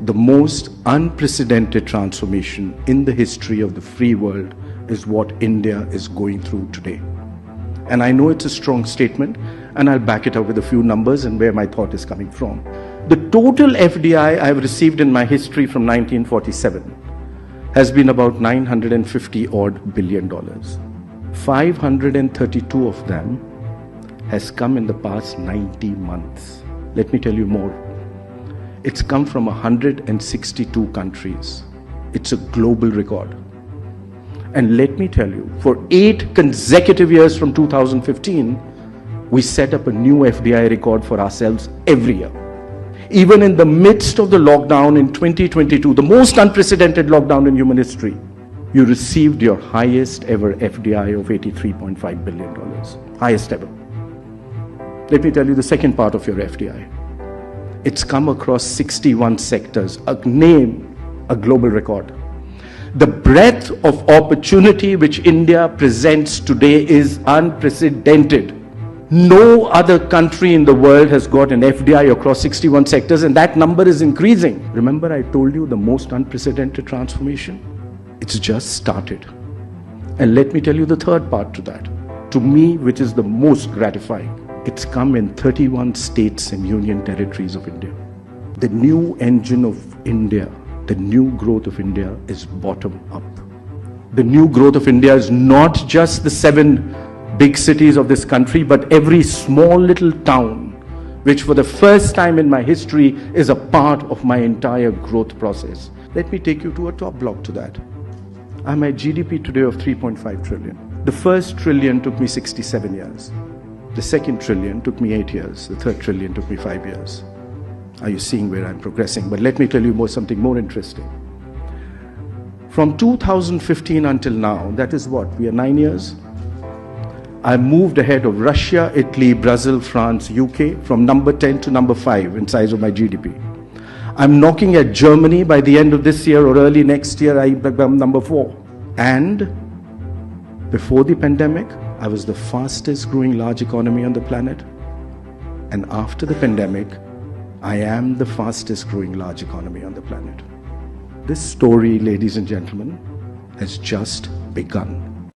The most unprecedented transformation in the history of the free world is what India is going through today. And I know it's a strong statement, and I'll back it up with a few numbers and where my thought is coming from. The total FDI I've received in my history from 1947 has been about $950 odd billion. 532 of them has come in the past 90 months. Let me tell you more. It's come from 162 countries. It's a global record. And let me tell you, for 8 consecutive years from 2015, we set up a new FDI record for ourselves every year. Even in the midst of the lockdown in 2022, the most unprecedented lockdown in human history, you received your highest ever FDI of $83.5 billion. Highest ever. Let me tell you the second part of your FDI. It's come across 61 sectors, a global record. The breadth of opportunity which India presents today is unprecedented. No other country in the world has got an FDI across 61 sectors, and that number is increasing. Remember, I told you the most unprecedented transformation? It's just started. And let me tell you the third part to that. To me, which is the most gratifying. It's come in 31 states and union territories of India. The new engine of India, the new growth of India is bottom up. The new growth of India is not just the 7 big cities of this country, but every small little town, which for the first time in my history is a part of my entire growth process. Let me take you to a top block to that. I'm at GDP today of 3.5 trillion. The first trillion took me 67 years. The second trillion took me 8 years. The third trillion took me 5 years. Are you seeing where I'm progressing? But let me tell you something more interesting. From 2015 until now, that is what? We are 9 years. I moved ahead of Russia, Italy, Brazil, France, UK from number 10 to number 5 in size of my GDP. I'm knocking at Germany. By the end of this year or early next year, I become number 4. And before the pandemic, I was the fastest growing large economy on the planet. And after the pandemic, I am the fastest growing large economy on the planet. This story, ladies and gentlemen, has just begun.